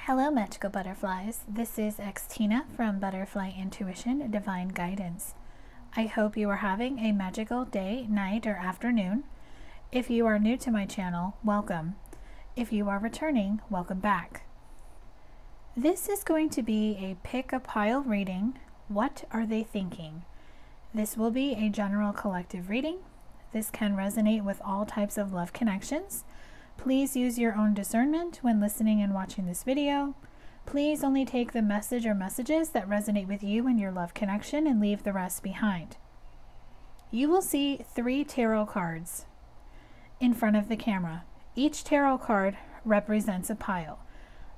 Hello magical butterflies, this is Xtina from ButterflyIntuition Divine Guidance. I hope you are having a magical day, night, or afternoon. If you are new to my channel, welcome. If you are returning, welcome back. This is going to be a pick a pile reading. What are they thinking? This will be a general collective reading. This can resonate with all types of love connections. Please use your own discernment when listening and watching this video. Please only take the message or messages that resonate with you and your love connection and leave the rest behind. You will see 3 tarot cards in front of the camera. Each tarot card represents a pile.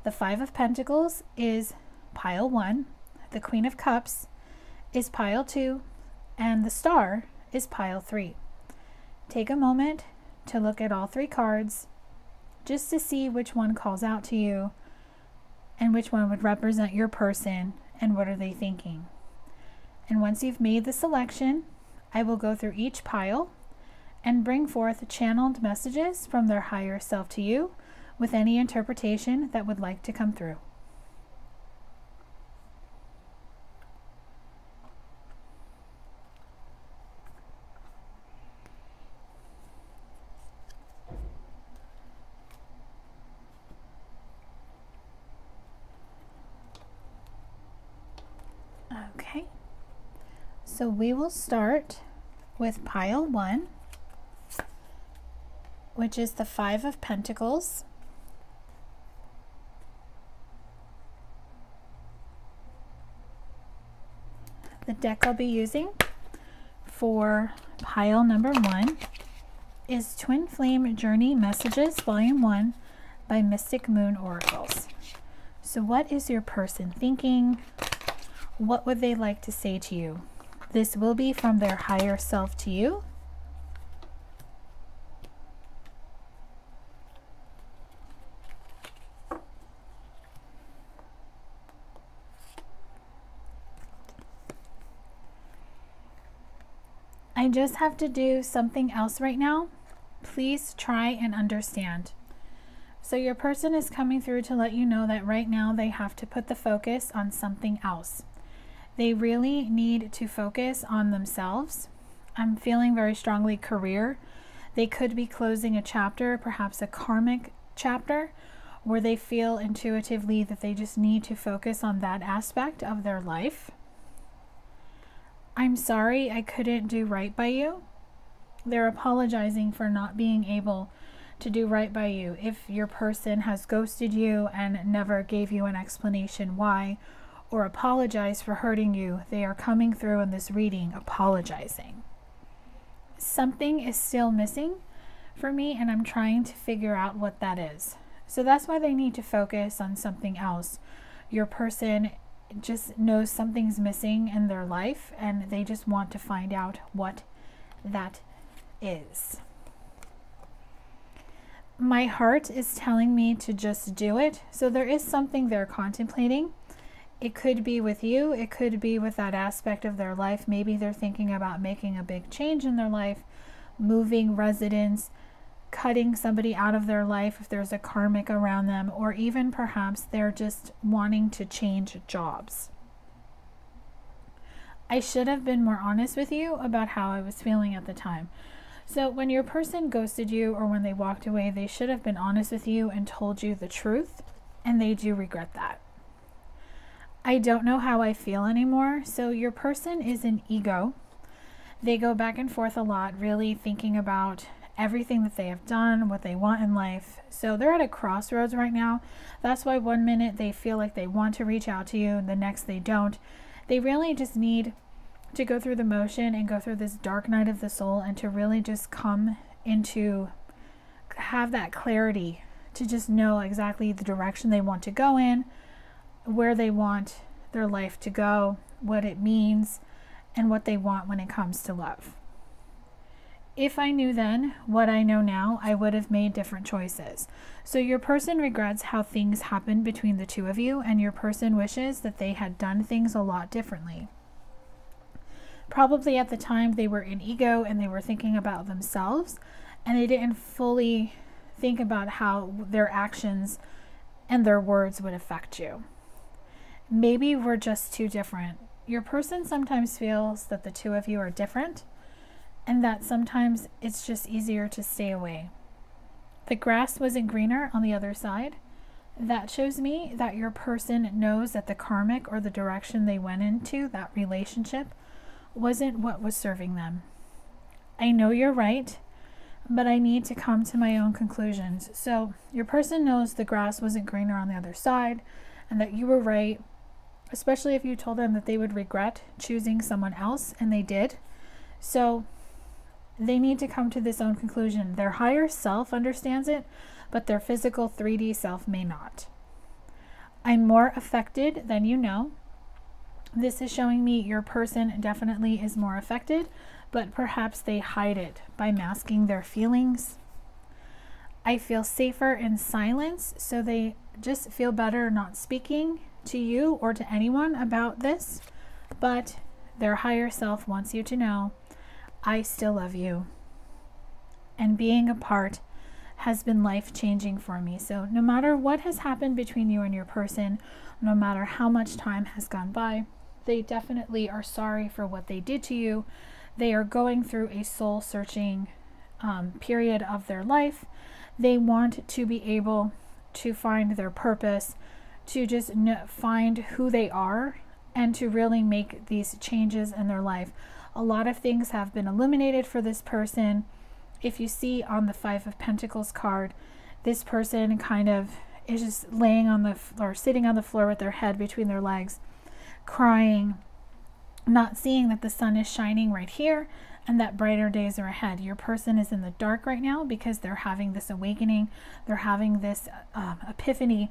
The 5 of Pentacles is pile 1, the Queen of Cups is pile 2, and the Star is pile 3. Take a moment to look at all 3 cards just to see which one calls out to you and which one would represent your person and what are they thinking. And once you've made the selection, I will go through each pile and bring forth channeled messages from their higher self to you with any interpretation that would like to come through. Okay, so we will start with pile 1, which is the 5 of Pentacles. The deck I'll be using for pile number 1 is Twin Flame Journey Messages Volume 1 by Mystic Moon Oracles. So what is your person thinking? What would they like to say to you? This will be from their higher self to you. I just have to do something else right now. Please try and understand. So your person is coming through to let you know that right now they have to put the focus on something else. They really need to focus on themselves. I'm feeling very strongly career. They could be closing a chapter, perhaps a karmic chapter, where they feel intuitively that they just need to focus on that aspect of their life. I'm sorry I couldn't do right by you. They're apologizing for not being able to do right by you. If your person has ghosted you and never gave you an explanation why, or apologize for hurting you, they are coming through in this reading apologizing. Something is still missing for me, and I'm trying to figure out what that is. So that's why they need to focus on something else. Your person just knows something's missing in their life, and they just want to find out what that is. My heart is telling me to just do it. So there is something they're contemplating. It could be with you, it could be with that aspect of their life. Maybe they're thinking about making a big change in their life, moving residence, cutting somebody out of their life if there's a karmic around them, or even perhaps they're just wanting to change jobs. I should have been more honest with you about how I was feeling at the time. So when your person ghosted you or when they walked away, they should have been honest with you and told you the truth, and they do regret that. I don't know how I feel anymore. So your person is an ego. They go back and forth a lot, really thinking about everything that they have done, what they want in life. So they're at a crossroads right now. That's why one minute they feel like they want to reach out to you, and the next they don't. They really just need to go through the motion and go through this dark night of the soul, and to really just come into, have that clarity to just know exactly the direction they want to go in, where they want their life to go, what it means, and what they want when it comes to love. If I knew then what I know now, I would have made different choices. So your person regrets how things happened between the two of you, and your person wishes that they had done things a lot differently. Probably at the time they were in ego and they were thinking about themselves, and they didn't fully think about how their actions and their words would affect you. Maybe we're just too different. Your person sometimes feels that the two of you are different, and that sometimes it's just easier to stay away. The grass wasn't greener on the other side. That shows me that your person knows that the karmic or the direction they went into, that relationship, wasn't what was serving them. I know you're right, but I need to come to my own conclusions. So your person knows the grass wasn't greener on the other side and that you were right, especially if you told them that they would regret choosing someone else, and they did. So they need to come to this own conclusion. Their higher self understands it, but their physical 3D self may not. I'm more affected than you know. This is showing me your person definitely is more affected, but perhaps they hide it by masking their feelings. I feel safer in silence, so they just feel better not speaking to you or to anyone about this, but their higher self wants you to know, I still love you. And being apart has been life-changing for me. So no matter what has happened between you and your person, no matter how much time has gone by, they definitely are sorry for what they did to you. They are going through a soul-searching period of their life. They want to be able to find their purpose, to just find who they are, and to really make these changes in their life. A lot of things have been illuminated for this person. If you see on the 5 of Pentacles card, this person kind of is just laying on the floor, sitting on the floor with their head between their legs, crying, not seeing that the sun is shining right here and that brighter days are ahead. Your person is in the dark right now because they're having this awakening. They're having this epiphany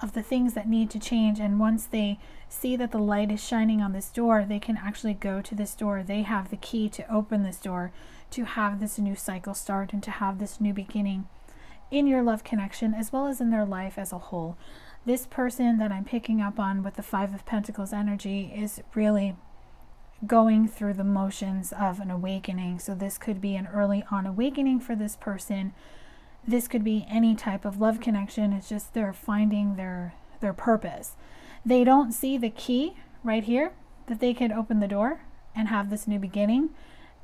of the things that need to change. And once they see that the light is shining on this door, they can actually go to this door. They have the key to open this door, to have this new cycle start and to have this new beginning in your love connection as well as in their life as a whole. This person that I'm picking up on with the 5 of Pentacles energy is really going through the motions of an awakening. So this could be an early on awakening for this person. This could be any type of love connection. It's just they're finding their purpose. They don't see the key right here that they could open the door and have this new beginning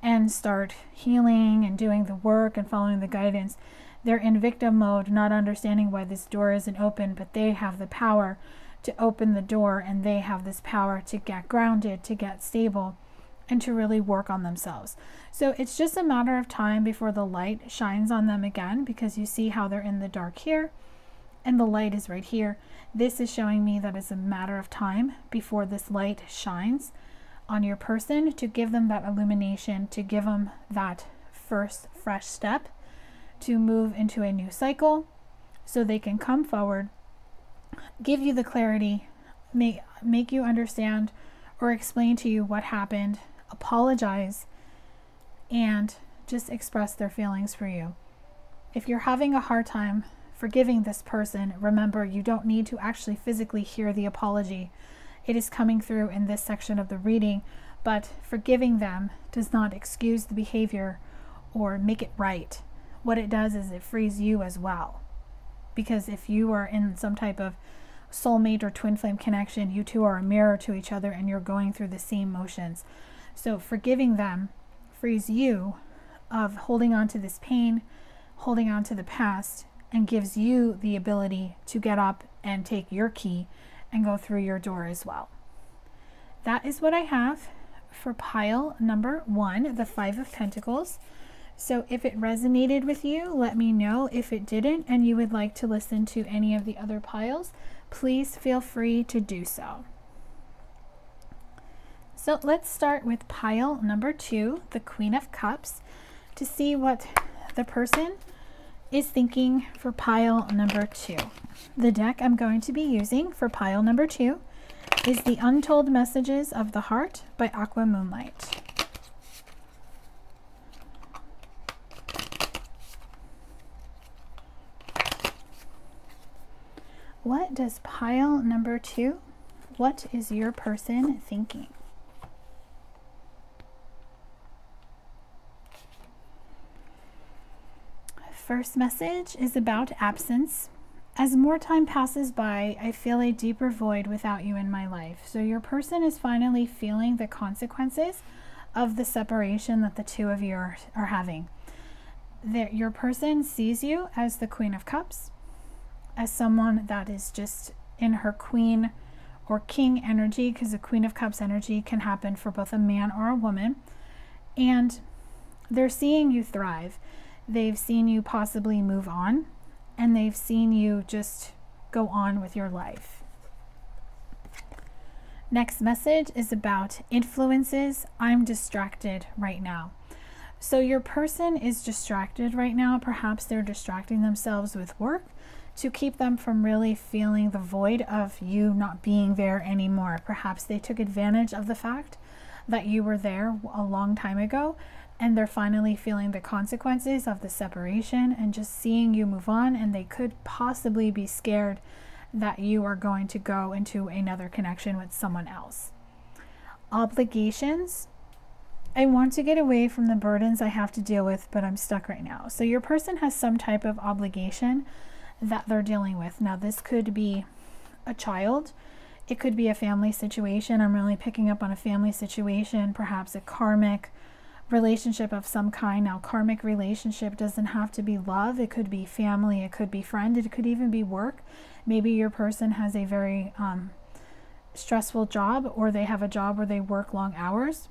and start healing and doing the work and following the guidance. They're in victim mode, not understanding why this door isn't open, but they have the power to open the door, and they have this power to get grounded, to get stable, and to really work on themselves. So it's just a matter of time before the light shines on them again, because you see how they're in the dark here and the light is right here. This is showing me that it's a matter of time before this light shines on your person, to give them that illumination, to give them that first fresh step to move into a new cycle so they can come forward, give you the clarity, make you understand or explain to you what happened, apologize, and just express their feelings for you. If you're having a hard time forgiving this person, remember, you don't need to actually physically hear the apology. It is coming through in this section of the reading, but forgiving them does not excuse the behavior or make it right. What it does is it frees you as well. Because if you are in some type of soulmate or twin flame connection, you two are a mirror to each other and you're going through the same motions. So forgiving them frees you of holding on to this pain, holding on to the past, and gives you the ability to get up and take your key and go through your door as well. That is what I have for pile number 1, the 5 of Pentacles. So if it resonated with you, let me know. If it didn't and you would like to listen to any of the other piles, please feel free to do so. So let's start with pile number 2, the Queen of Cups, to see what the person is thinking for pile number 2. The deck I'm going to be using for pile number 2 is the Untold Messages of the Heart by Aqua Moonlight. What does pile number 2, what is your person thinking? First message is about absence. As more time passes by, I feel a deeper void without you in my life. So your person is finally feeling the consequences of the separation that the two of you are having. Your person sees you as the Queen of Cups, as someone that is just in her queen or king energy, because the Queen of Cups energy can happen for both a man or a woman. And they're seeing you thrive. They've seen you possibly move on, and they've seen you just go on with your life. Next message is about influences. I'm distracted right now. So your person is distracted right now. Perhaps they're distracting themselves with work to keep them from really feeling the void of you not being there anymore. Perhaps they took advantage of the fact that you were there a long time ago, and they're finally feeling the consequences of the separation and just seeing you move on, and they could possibly be scared that you are going to go into another connection with someone else. Obligations. I want to get away from the burdens I have to deal with, but I'm stuck right now. So your person has some type of obligation that they're dealing with. Now, this could be a child. It could be a family situation. I'm really picking up on a family situation, perhaps a karmic relationship of some kind. Now, karmic relationship doesn't have to be love. It could be family. It could be friend. It could even be work. Maybe your person has a very stressful job, or they have a job where they work long hours.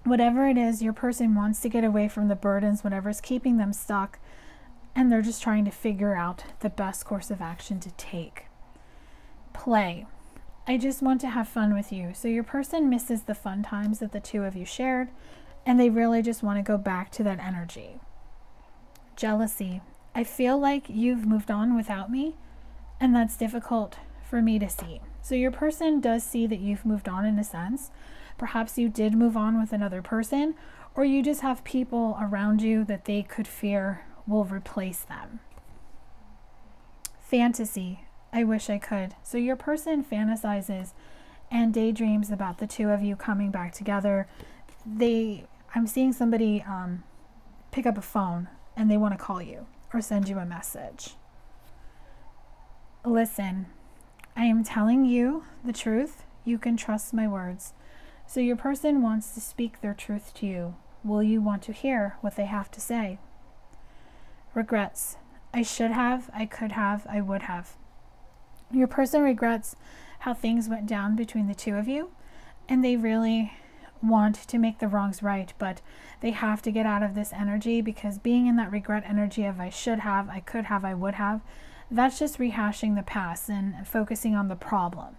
Whatever it is, your person wants to get away from the burdens, whatever's keeping them stuck, and they're just trying to figure out the best course of action to take. Play. I just want to have fun with you. So your person misses the fun times that the two of you shared, and they really just want to go back to that energy. Jealousy. I feel like you've moved on without me, and that's difficult for me to see. So your person does see that you've moved on in a sense. Perhaps you did move on with another person, or you just have people around you that they could fear will replace them. Fantasy. I wish I could. So your person fantasizes and daydreams about the two of you coming back together. I'm seeing somebody pick up a phone and they want to call you or send you a message. Listen, I am telling you the truth. You can trust my words. So your person wants to speak their truth to you. Will you want to hear what they have to say? Regrets. I should have, I could have, I would have. Your person regrets how things went down between the two of you, and they really want to make the wrongs right, but they have to get out of this energy, because being in that regret energy of I should have, I could have, I would have, that's just rehashing the past and focusing on the problem.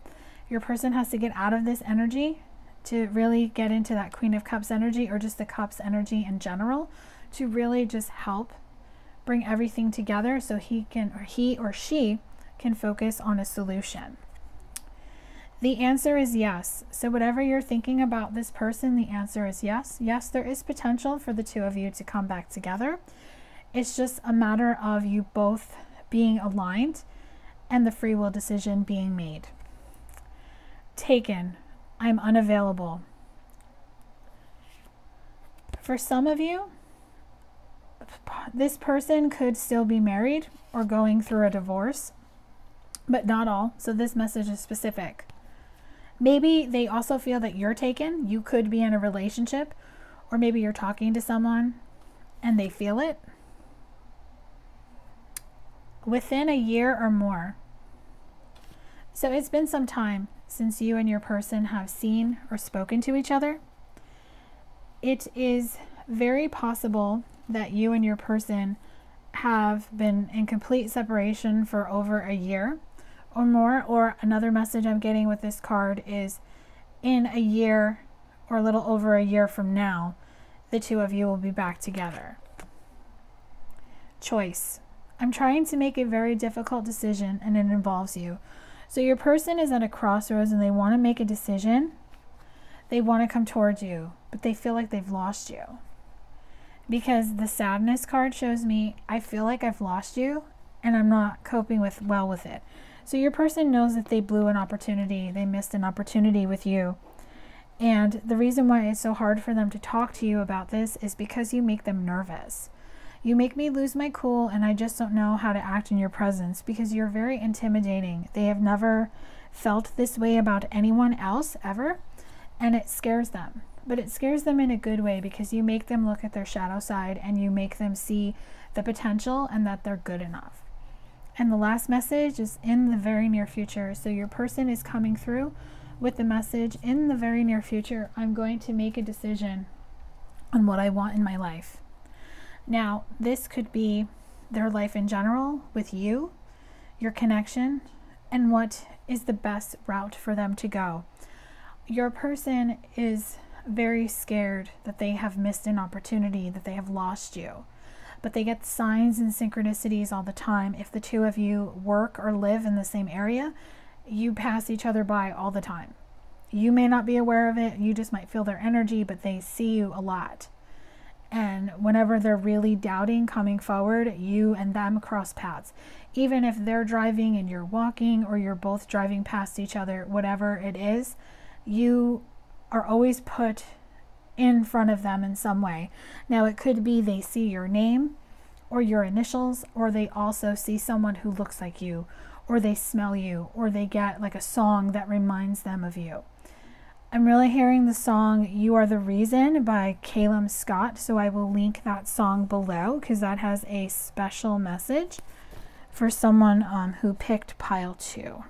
Your person has to get out of this energy to really get into that Queen of Cups energy, or just the Cups energy in general, to really just help bring everything together so he or she can focus on a solution. The answer is yes. So whatever you're thinking about this person, the answer is yes. Yes, there is potential for the two of you to come back together. It's just a matter of you both being aligned and the free will decision being made. Taken. I'm unavailable. For some of you, this person could still be married or going through a divorce, but not all. So this message is specific. Maybe they also feel that you're taken. You could be in a relationship, or maybe you're talking to someone and they feel it. Within a year or more. So it's been some time since you and your person have seen or spoken to each other. It is very possible that you and your person have been in complete separation for over a year or more. Or another message I'm getting with this card is in a year or a little over a year from now, the two of you will be back together. Choice. I'm trying to make a very difficult decision, and it involves you. So your person is at a crossroads and they want to make a decision. They want to come towards you, but they feel like they've lost you. Because the sadness card shows me, I feel like I've lost you and I'm not coping well with it. So your person knows that they blew an opportunity, they missed an opportunity with you. And the reason why it's so hard for them to talk to you about this is because you make them nervous. You make me lose my cool, and I just don't know how to act in your presence because you're very intimidating. They have never felt this way about anyone else ever, and it scares them. But it scares them in a good way because you make them look at their shadow side and you make them see the potential and that they're good enough. And the last message is in the very near future. So your person is coming through with the message, in the very near future, I'm going to make a decision on what I want in my life. Now, this could be their life in general with you, your connection, and what is the best route for them to go. Your person is very scared that they have missed an opportunity, that they have lost you. But they get signs and synchronicities all the time. If the two of you work or live in the same area, you pass each other by all the time. You may not be aware of it, you just might feel their energy, but they see you a lot. And whenever they're really doubting coming forward, you and them cross paths. Even if they're driving and you're walking, or you're both driving past each other, whatever it is, you are always put in front of them in some way. Now, it could be they see your name or your initials, or they also see someone who looks like you, or they smell you, or they get like a song that reminds them of you. I'm really hearing the song You Are the Reason by Calum Scott, so I will link that song below because that has a special message for someone who picked pile 2.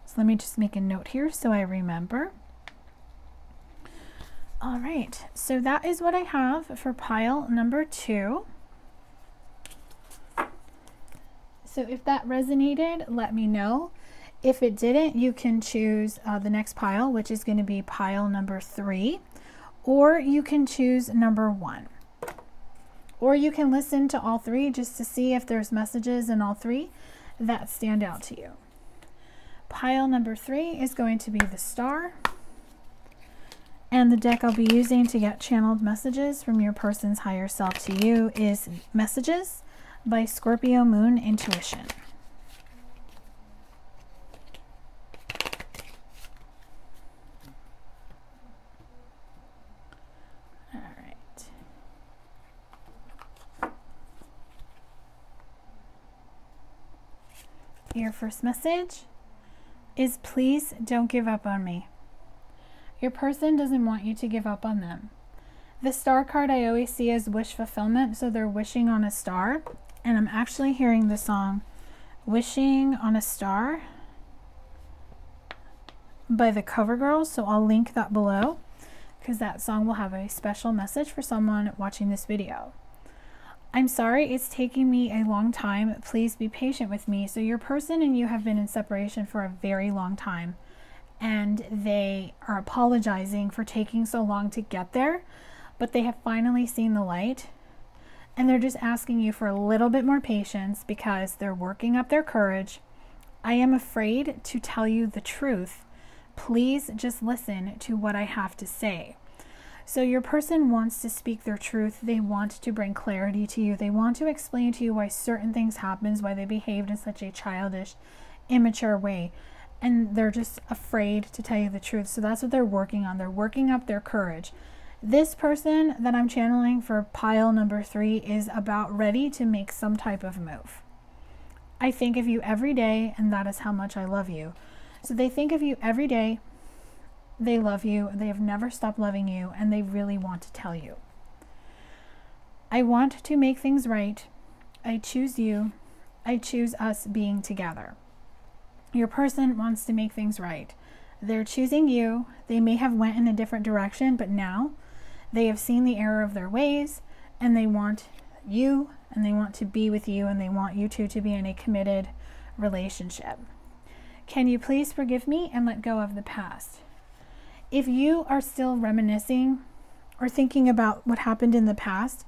So let me just make a note here so I remember. All right, so that is what I have for pile number 2. So if that resonated, let me know. If it didn't, you can choose the next pile, which is going to be pile number 3, or you can choose number 1. Or you can listen to all 3 just to see if there's messages in all 3 that stand out to you. Pile number 3 is going to be the Star. And the deck I'll be using to get channeled messages from your person's higher self to you is Messages by Scorpio Moon Intuition. All right. Your first message is, please don't give up on me. Your person doesn't want you to give up on them. The Star card I always see as wish fulfillment, so they're wishing on a star. And I'm actually hearing the song Wishing on a Star by the CoverGirls, so I'll link that below because that song will have a special message for someone watching this video. I'm sorry it's taking me a long time. Please be patient with me. So your person and you have been in separation for a very long time, and they are apologizing for taking so long to get there, but they have finally seen the light, and they're just asking you for a little bit more patience because they're working up their courage. I am afraid to tell you the truth. Please just listen to what I have to say. So your person wants to speak their truth. They want to bring clarity to you. They want to explain to you why certain things happen, why they behaved in such a childish, immature way. And they're just afraid to tell you the truth. So that's what they're working on. They're working up their courage. This person that I'm channeling for pile number 3 is about ready to make some type of move. I think of you every day, and that is how much I love you. So they think of you every day. They love you. They have never stopped loving you, and they really want to tell you. I want to make things right. I choose you. I choose us being together. Your person wants to make things right. They're choosing you. They may have went in a different direction, but now they have seen the error of their ways, and they want you, and they want to be with you, and they want you two to be in a committed relationship. Can you please forgive me and let go of the past? If you are still reminiscing or thinking about what happened in the past,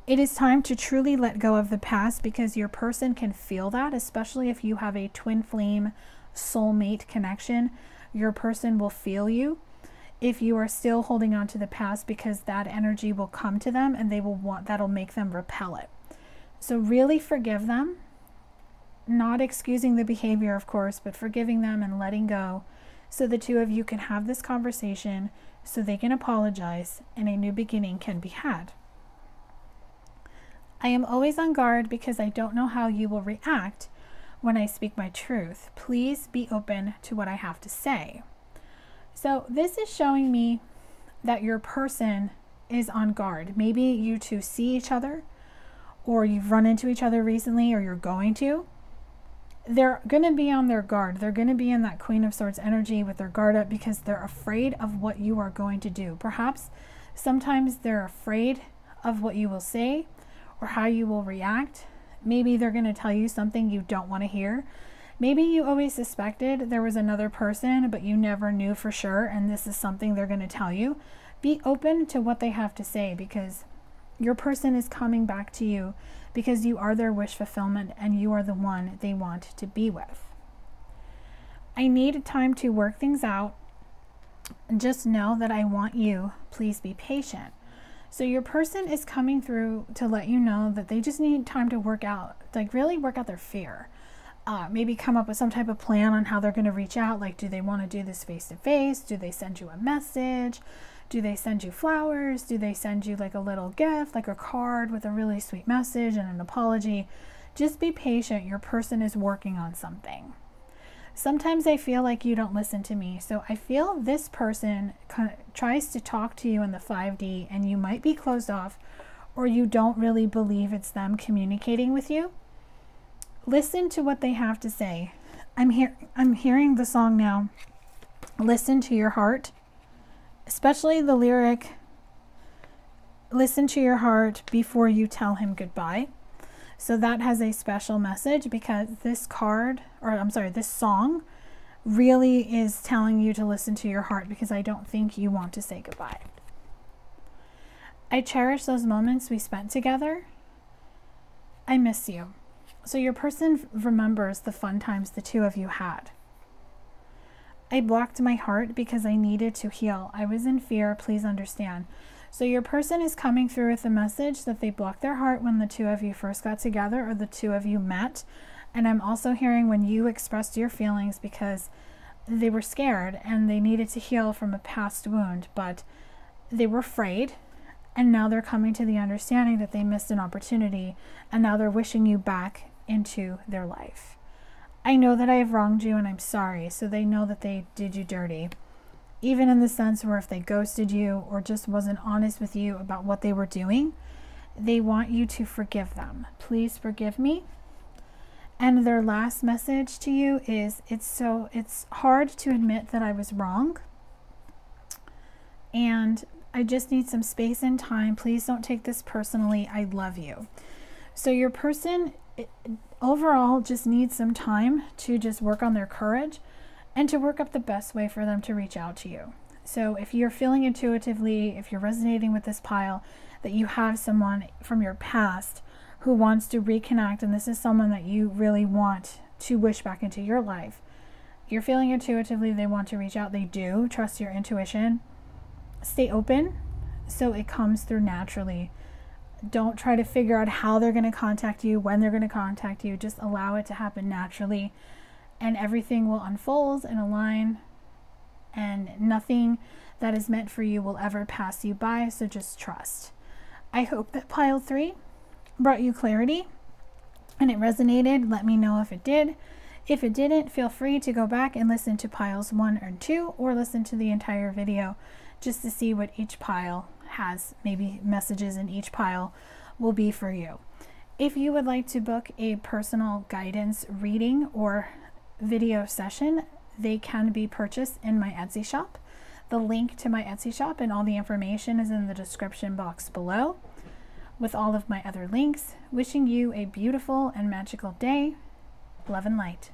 it is time to truly let go of the past, because your person can feel that, especially if you have a twin flame soulmate connection. Your person will feel you if you are still holding on to the past, because that energy will come to them and they will want, that'll make them repel it. So really forgive them, not excusing the behavior, of course, but forgiving them and letting go, so the two of you can have this conversation, so they can apologize and a new beginning can be had. I am always on guard because I don't know how you will react when I speak my truth. Please be open to what I have to say. So this is showing me that your person is on guard. Maybe you two see each other, or you've run into each other recently, or you're going to. They're going to be on their guard. They're going to be in that Queen of Swords energy with their guard up because they're afraid of what you are going to do. Perhaps sometimes they're afraid of what you will say or how you will react. Maybe they're going to tell you something you don't want to hear. Maybe you always suspected there was another person, but you never knew for sure, and this is something they're going to tell you. Be open to what they have to say, because your person is coming back to you because you are their wish fulfillment and you are the one they want to be with. I need time to work things out. Just know that I want you. Please be patient. So your person is coming through to let you know that they just need time to work out, like really work out their fear. Maybe come up with some type of plan on how they're going to reach out. Like, do they want to do this face-to-face? Do they send you a message? Do they send you flowers? Do they send you like a little gift, like a card with a really sweet message and an apology? Just be patient. Your person is working on something. Sometimes I feel like you don't listen to me. So I feel this person tries to talk to you in the 5D and you might be closed off, or you don't really believe it's them communicating with you. Listen to what they have to say. I'm hearing the song now. Listen to your heart, especially the lyric. Listen to your heart before you tell him goodbye. So that has a special message because this card, or I'm sorry, this song really is telling you to listen to your heart, because I don't think you want to say goodbye. I cherish those moments we spent together. I miss you. So your person remembers the fun times the two of you had. I blocked my heart because I needed to heal. I was in fear. Please understand. So your person is coming through with a message that they blocked their heart when the two of you first got together, or the two of you met. And I'm also hearing when you expressed your feelings because they were scared and they needed to heal from a past wound, but they were afraid. And now they're coming to the understanding that they missed an opportunity, and now they're wishing you back into their life. I know that I have wronged you and I'm sorry. So they know that they did you dirty, even in the sense where if they ghosted you or just wasn't honest with you about what they were doing, they want you to forgive them. Please forgive me. And their last message to you is, it's hard to admit that I was wrong, and I just need some space and time. Please don't take this personally. I love you. So your person overall just needs some time to just work on their courage and to work up the best way for them to reach out to you. So if you're feeling intuitively, if you're resonating with this pile, that you have someone from your past who wants to reconnect, and this is someone that you really want to wish back into your life, you're feeling intuitively they want to reach out. They do. Trust your intuition. Stay open so it comes through naturally. Don't try to figure out how they're going to contact you, when they're going to contact you. Just allow it to happen naturally, and everything will unfold and align, and nothing that is meant for you will ever pass you by. So just trust. I hope that pile 3 brought you clarity and it resonated. Let me know if it did. If it didn't, feel free to go back and listen to piles 1 or 2, or listen to the entire video just to see what each pile has. Maybe messages in each pile will be for you. If you would like to book a personal guidance reading or video session, they can be purchased in my Etsy shop. The link to my Etsy shop and all the information is in the description box below, with all of my other links. Wishing you a beautiful and magical day. Love and light.